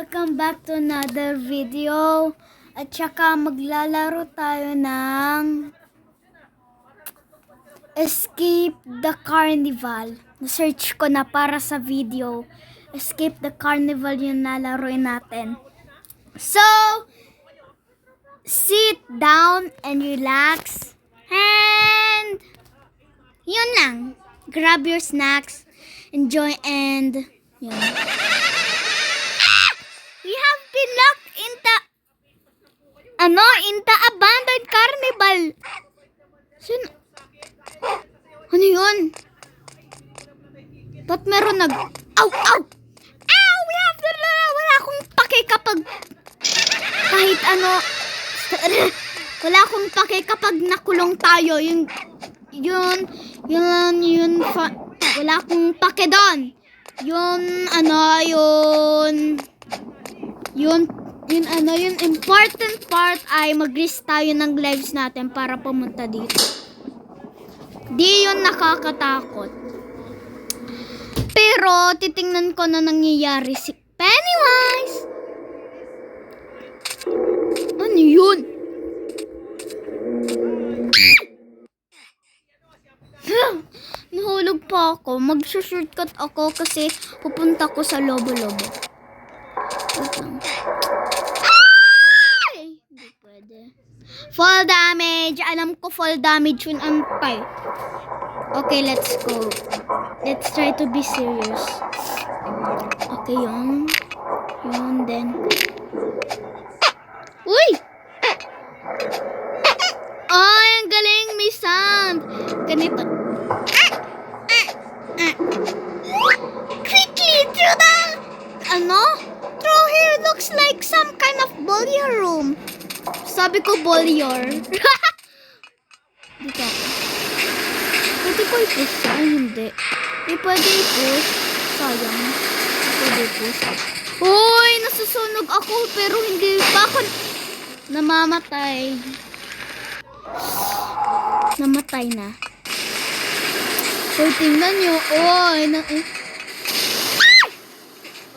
Welcome back to another video. At saka maglalaro tayo ng Escape the Carnival. Na-search ko na para sa video. Escape the Carnival yung nalaroin natin. So, sit down and relax. And, yun lang. Grab your snacks. Enjoy and, yun. We have been locked in the abandoned carnival. Ano yun? Ba't meron Ow! We have to... Wala akong pake kapag... Kahit ano... Wala akong pake kapag nakulong tayo. Wala akong pake doon. Yung important part ay mag-risk tayo ng lives natin para pumunta dito. Di yun nakakatakot. Pero, titingnan ko na nangyayari si Pennywise. Ano yun? Nahulog pa ako. Mag-shortcut ako kasi pupunta ko sa Lobo-Lobo. Ay! Hindi pwede. Fall damage. Alam ko fall damage yun antay. Okay, let's go. Let's try to be serious. Okay, yun, then. Uy! Ay, ang galing, may sound. Ganito. Quickly, through the... Through here looks like some kind of ballroom room. Sabi ko ballroom. Dito ako. Pwede ko i-push siya? Ay, hindi. Hindi pwede i-push. Sayang. Pwede i-push. Uy! Nasusunog ako pero hindi pa ako namamatay. Namatay na. Uy, tingnan nyo. Uy!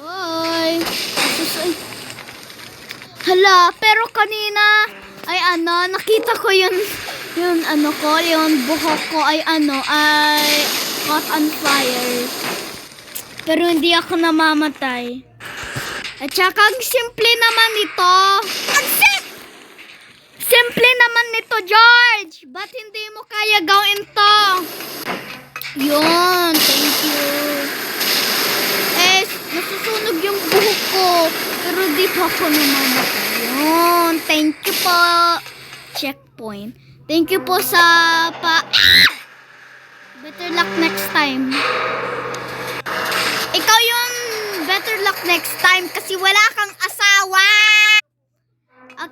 Uy! Hala, pero kanina ay nakita ko yung buhok ko ay caught on fire. Pero hindi ako namamatay. At saka ang simple naman nito. Simple naman nito, George. Ba't hindi mo kaya gawin to? Yun, thank you. Nasusunog yung buhok ko. Pero di pa ako namamatay. Yun, thank you po. Checkpoint. Thank you po sa better luck next time. Ikaw yung better luck next time kasi wala kang asawa.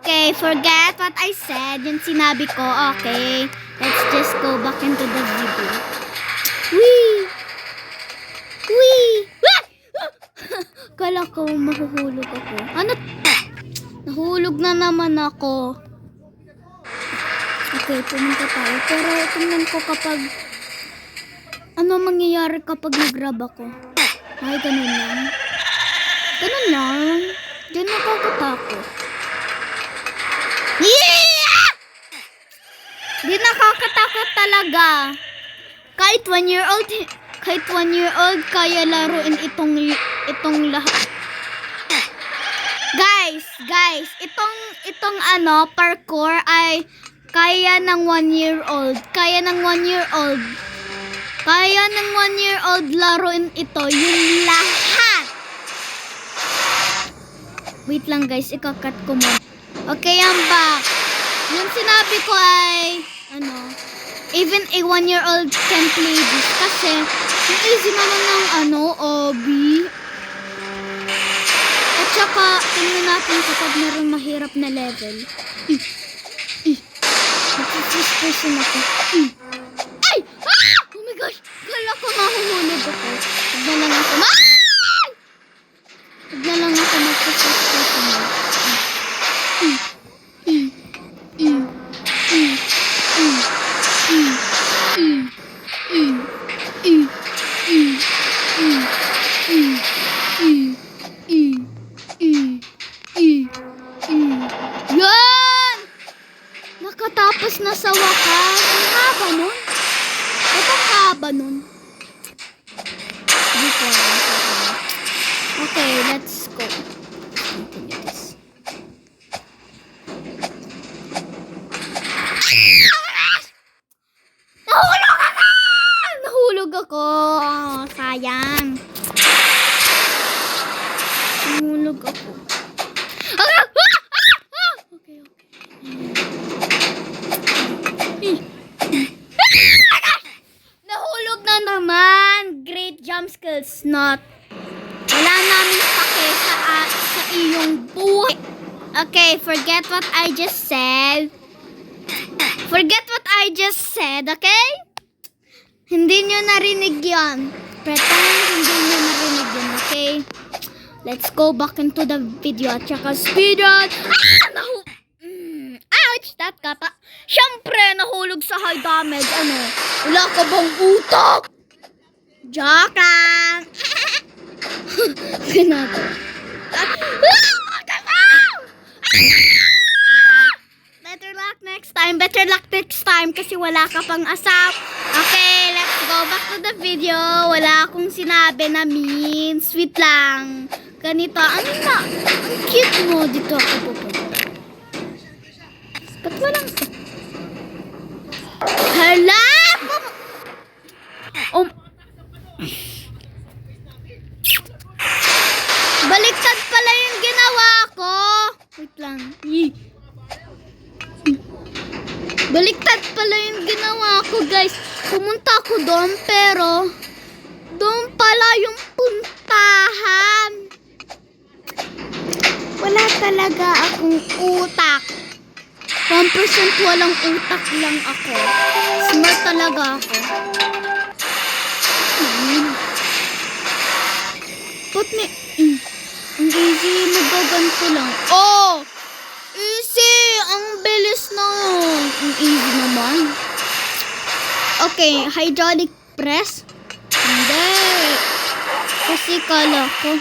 Okay, forget what I said. Yung sinabi ko. Okay, let's just go back into the video. Wee! Kala ko mahuhulog ako. Nahulog na naman ako. Okay, pumunta tayo. Pero tingnan ko kapag mangyayari kapag nag-grab ako. Ay, ganun lang. Ganun lang. Diyan nakakatakot. Yeah! Di nakakatakot talaga. Kahit 1 year old kaya laruin itong lahat. Guys, itong parkour ay kaya ng 1 year old. Kaya ng 1 year old laruin ito. Yung lahat. Wait lang guys, ikakat ko mo. Okay, I'm back. Yung sinabi ko ay, even a 1 year old can play this. Kasi, yung easy naman ng obby. At saka, tingnan natin kapag meron mahirap na level. Mag-first person ako. Ay! Oh my gosh! Kala ko mahuhulog ako. Huwag na lang ako mag-first person ako. It's not. Wala namin pake sa iyong buhay. Okay, forget what I just said. Forget what I just said, okay? Hindi nyo narinig yun. Pretend hindi nyo narinig yun, okay? Let's go back into the video at saka speedrun. Ouch! That kata. Siyempre, nahulog sa high damage. Ano? Wala ka bang utak? Joke lang. Ginato. Better luck next time. Better luck next time kasi wala ka pang asap. Okay, let's go back to the video. Wala akong sinabi na mean. Sweet lang. Ganito. Ano na? Ang cute mo. Dito ako pupunta. Ba't walang... Hala! Baliktad pala yung ginawa ko. Wait lang. Baliktad pala yung ginawa ko, guys. Pumunta ako doon, pero doon pala yung puntahan. Wala talaga akong utak. 1% walang utak lang ako. Smart talaga ako. Ba't may... Ang easy, magaganto lang. Oh! Easy! Ang bilis na. Ang easy naman. Okay, hydraulic press. Hindi. Kasi kala ko.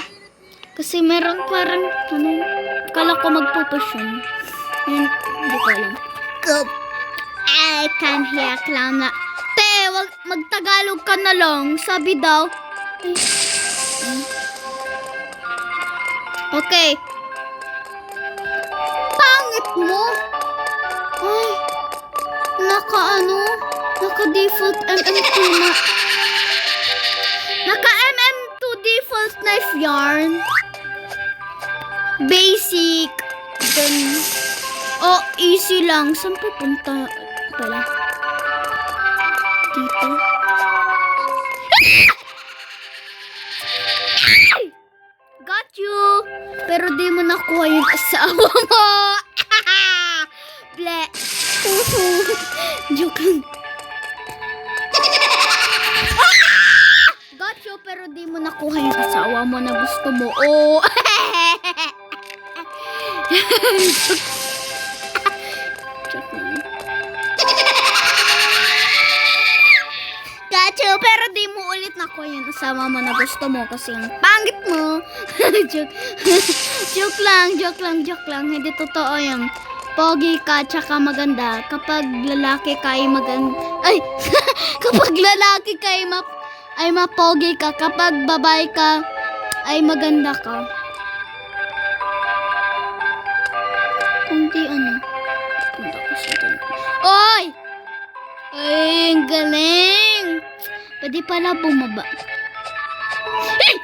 Kasi meron parang, ano, kala ko magpupush yun. Hindi ko alam. I can't hear clown na. Te, wag magtagalog ka na lang. Sabi daw. Okay. Pangit mo. Ay. Naka-default MM2 na. Naka-MM2 default knife yarn. Basic. Then, oh, easy lang. Saan pupunta pala? Dito. Got you! Pero di mo nakuha yung asawa mo. Ble. Joke lang. Got you, pero di mo nakuha yung asawa mo na gusto mo. Oh. Joke lang. Got you, pero di mo ulit nakuha yung asawa mo na gusto mo kasi yung pangit mo. Joke lang. Hindi totoo yan. Pogi ka, tsaka maganda. Kapag lalaki ka ay maganda. Ay! Kapag lalaki ka ay mapogi ka. Kapag babae ka ay maganda ka. Kundi ano. Punta ko sa doon. Oy! Ay, ang galing! Pwede pala bumaba. Hey!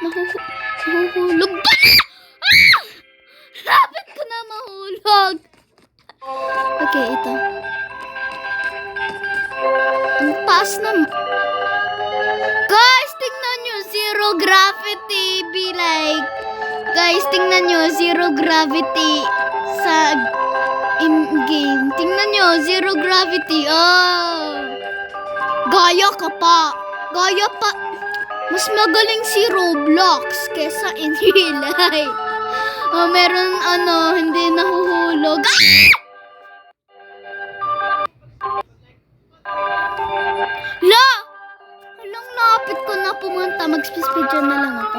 Nahuhulog ba? Ah! Lapit ko na mahulog. Okay, ito. Ang taas na. Guys, tingnan nyo. Zero gravity. Be like. Guys, tingnan nyo. Zero gravity sa in-game. Tingnan nyo. Zero gravity. Oh. Gaya ka pa. Gaya pa. Mas magaling si Roblox kesa in real life. Oh, meron ano, hindi nahuhulog. Ah! La! Alang lapit ko na pumunta. Mag-speedrun na lang ako.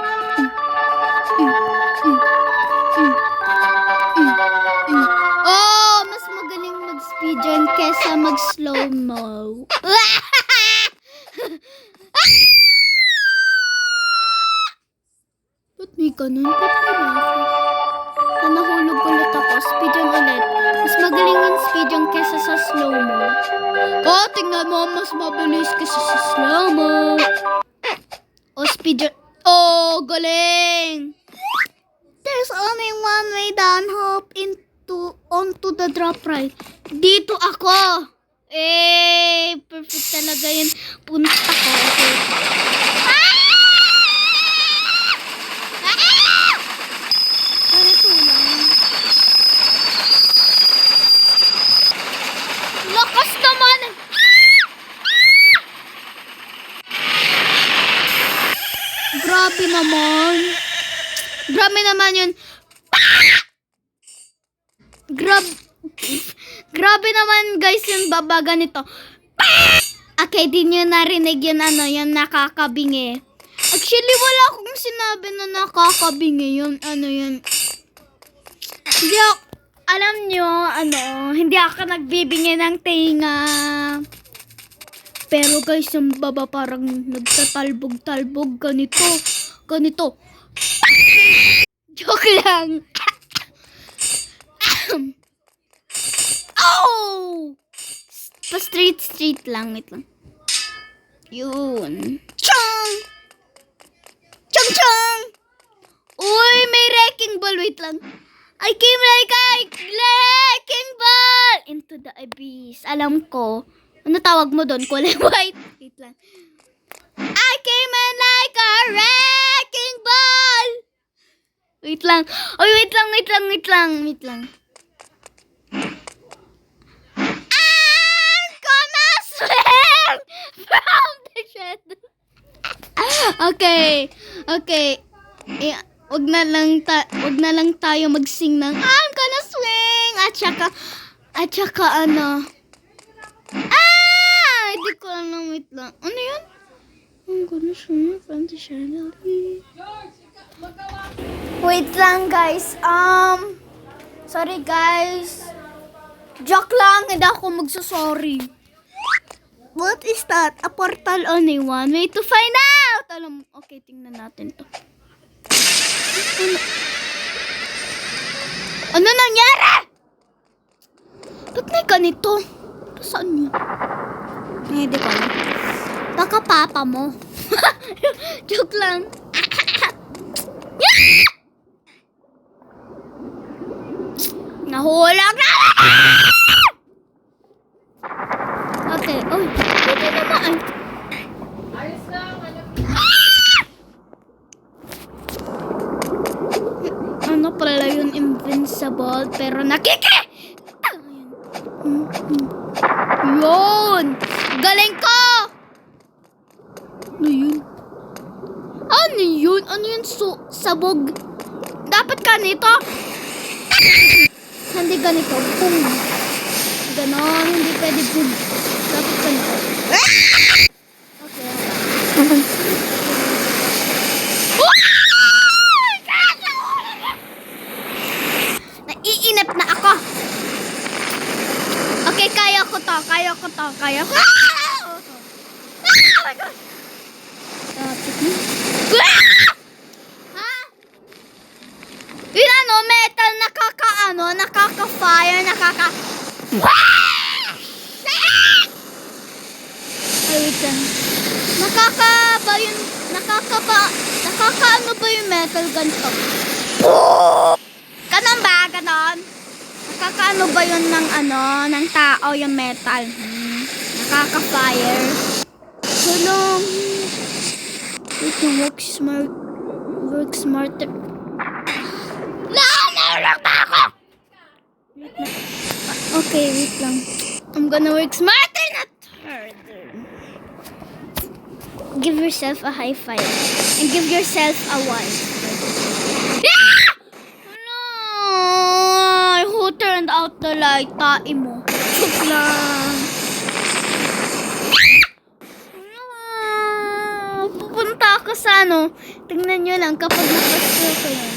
Oh, mas magaling mag-speedrun kesa mag-slow-mo. Ba't may ganun? Ba't wala ako? Nahulog ulit ako. Speedrun ulit. Mas magaling yung speedrun kesa sa slow-mo. Oh, tingnan mo. Mas mabilis kesa sa slow-mo. Oh, speedrun. Oh, galing! There's only one way down. Hop onto the drop right. Dito ako. Perfect talaga yun. Punta ko. Okay. Ah! naman. Grabe naman yun. Grabe naman guys yung babaga nito. Okay, di nyo narinig yun yung nakakabingi. Actually, wala akong sinabi na nakakabingi yun. Hindi ako, alam nyo, hindi ako nagbibingi ng tinga. Pero guys, yung baba parang nagtatalbog-talbog. Ganito. Joke lang. Oh! Pa-straight lang. Wait lang. Yun. Chong! Chong! Uy, may wrecking ball. Wait lang. I came like a wrecking ball into the abyss. Alam ko. Ano tawag mo doon? Kulay white. Wait lang. I came in like a wrecking ball. Wait lang. Oy, wait lang. I'm gonna swim from the shadow. Okay. Wag na lang tayo mag-sing ng I'm gonna swing at saka hindi ko alam, wait lang. Ano yun? I'm gonna swing from the shadow. Wait lang guys. Sorry guys. Joke lang, hindi ako magsasorry. What is that? A portal only one way to find out. Okay, tingnan natin to. Ano nangyari? Ba't may ganito? Saan yun? Hindi ko alam. Baka papa mo. Joke lang. Nahulag na! Okay. Uy, hindi naman. Ayos lang, Ano pala yun, invincible, pero Yun! Galing ko! Ano yun? Ano yun? Sabog. Dapat ganito. Hindi ganito. Boom. Ganon. Hindi pwede boom. Dapat ganito. Okay. Naiinip na ako. Okay, kaya ko to. Oh my God. Ha? Yun metal, nakaka-fire, Ay, wait lang. Nakaka-ano ba yung metal ganito? Ganon ba? Ganon? Nakaka-ano ba yun ng tao yung metal? Nakaka-fire. Tulong. Wait lang, work smarter. Nahulog pa ako! Okay, wait lang. I'm gonna work smarter, not harder. Give yourself a high five. And give yourself a one. No! Who turned out the light? Tae mo. Joke lang. Pupunta ako sa tingnan nyo lang kapag nakaskill ko yan.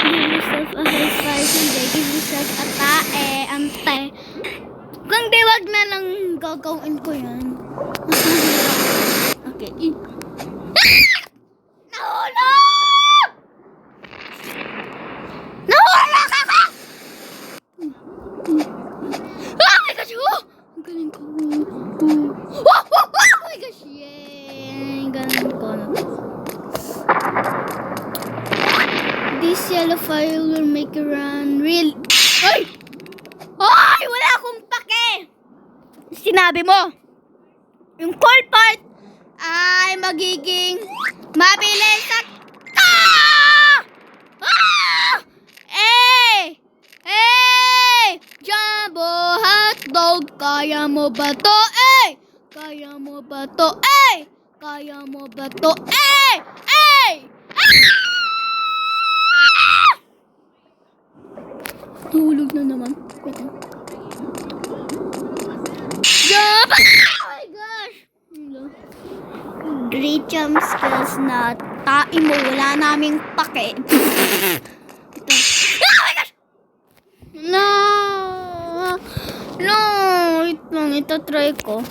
Give yourself a high five. Hindi, give yourself a tae. Ante. Kung di, wag na lang gagawin ko yan. Mas mahirap. Okay. Nahulog! Nahulog ako! Oh my gosh! Ang galing ko. Oh my gosh! Yay! Galing ko. This yellow fire will make you run real. Ay! Ay! Wala akong pake! Sinabi mo, yung cool part ay magiging mabilis at Jumbo hotdog, kaya mo ba to? Kaya mo ba to? Ay! Kaya mo ba to? Ay! Ay! Tulog na naman. Wait lang. Jump! Oh my gosh! Great jump skills na tayo mo. Wala naming pake. Oh my gosh! No! No! Wait lang. Ito try ko.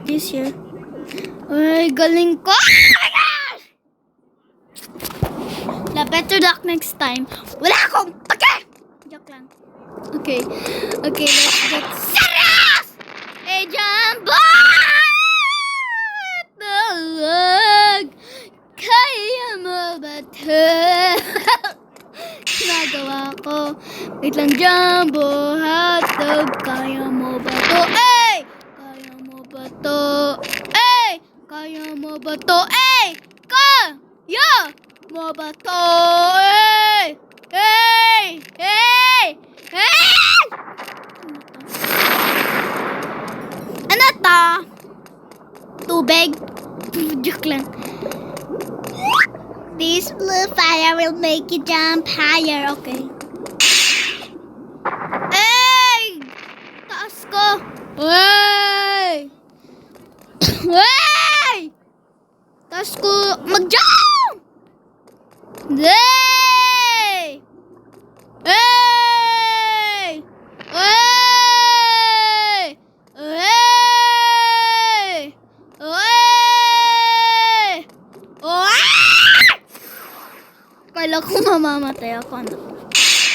This year. Ay, galing ko! Oh my gosh! Better luck next time. Wala akong pake! Joke lang. Okay. Okay, let's get serious! Hey, Jumbo! Tawag! Kaya mo ba ito? Nagawa ko. Wait lang, Jumbo hotdog. Kaya mo ba to? Ay! Kaya mo ba to? Ay! Kaya mo ba to? Ay! Kaya mo ba to? Ay! Ay! Ay! Ay! Ano to? Tubig? Joke lang. This blue fire will make you jump higher. Okay. Ay! Taas ko. Ay! Ay! Taas ko. Mag-jump! Ay! Ay! Ay! Ay! Ay! Ay! Kala ko mamamatay ako. Ano?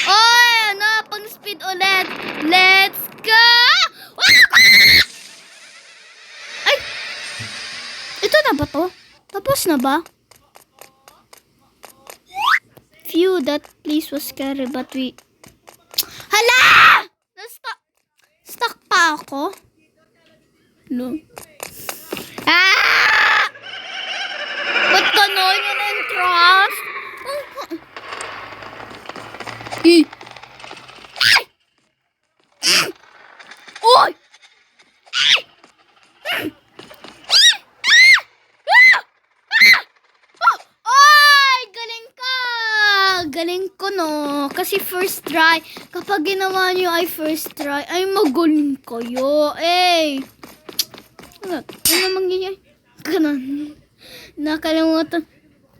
Oy! Ano? Pang speed ulit. Let's go! Ay! Ito na ba to? Tapos na ba? Phew, that place was scary but we... Hala! Stuck pa ako? No. Ah! Ba't gano'n yung entrance? Ay! Oy! Oy! Galing ka! Galing ko, no? Kasi first try. Kapag ginawa niyo ay first try, ay magaling kayo. Eh! Ano mangyayari? Ganun. Nakalimutan.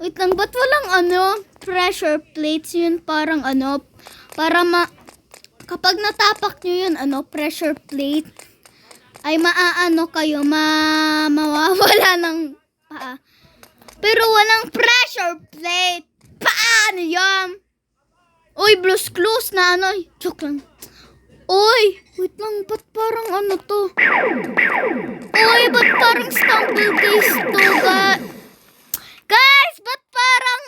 Wait lang, ba't walang pressure plates yun? Parang para kapag natapak nyo yun, pressure plate, ay kayo, mawawala ng paa. Pero walang pressure plate. Paano yun? Uy, Blue's Clues na joke lang. Uy, wait lang, ba't parang to? Uy, ba't parang stumble guys to, guys, ba't parang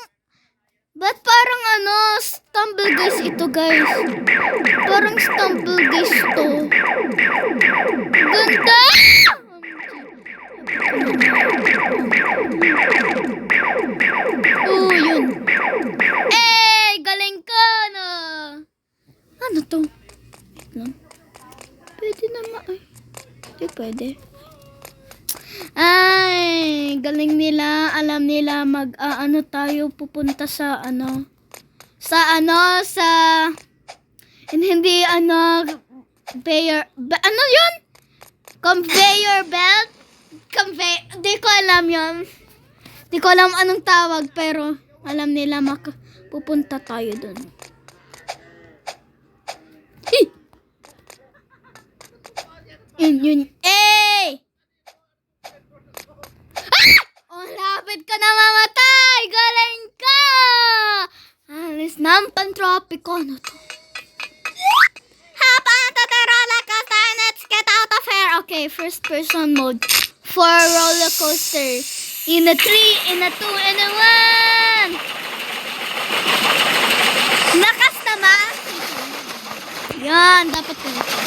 stumble guys ito, guys. Parang stumble guys to. Ganda! Oh, yun. Eh, galing ka na. Ano to? Wait lang. Pwede naman. Ay, hindi pwede. Ay, galing nila. Alam nila tayo pupunta sa hindi conveyor, yun? Conveyor belt? Di ko alam yun. Di ko alam anong tawag, pero alam nila pupunta tayo dun. Yun. Eh! Oh, lapit ka na mamatay! Galing ka! Alis ng pantropiko. Ano to? Hop onto the roller coaster and let's get out of here. Okay, first person mode for roller coaster. In a 3, in a 2, in a 1. Lakas naman. Yan, dapat ganito.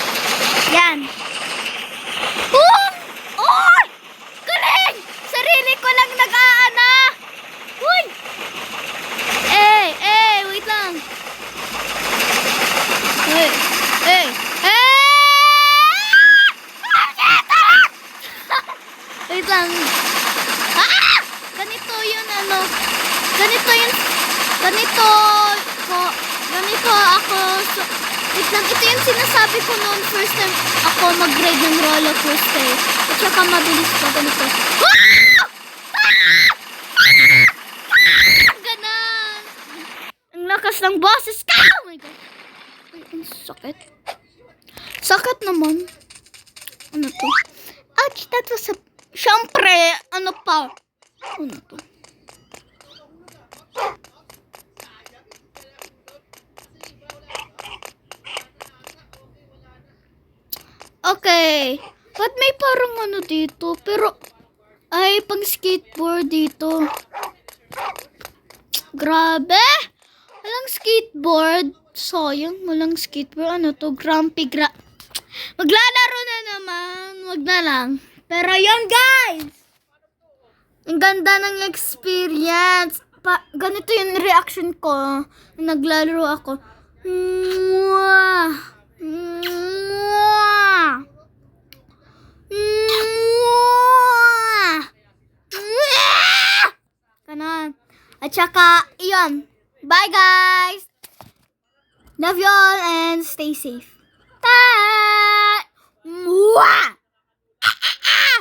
Yan. Oh! Galing! Sarili ko lang nag-aana. Uy! Wait lang. ako, so, wait lang, ito yung sinasabi ko noon first time ako mag-ride ng roller coaster. At saka mabilis pa ganito. Ganon! Ang lakas ng boses ka! Oh my God. Ay, ang sakit. Sakit naman. Ano to? Ouch, that was a... Siyempre, ano pa? Ano to? Okay. Ba't may parang ano dito? Pero, ay, pang skateboard dito. Grabe! Walang skateboard. Sayang, walang skateboard. Ano to? Maglalaro na naman. Wag na lang. Pero yun, guys! Ang ganda ng experience. Ganito yung reaction ko. Nung naglalaro ako. Mwah! Mwah! Mwah! Mwah! Ganon. At saka, iyon. Bye, guys! Love you all and stay safe. Bye! Mwah! Ah, ah, ah!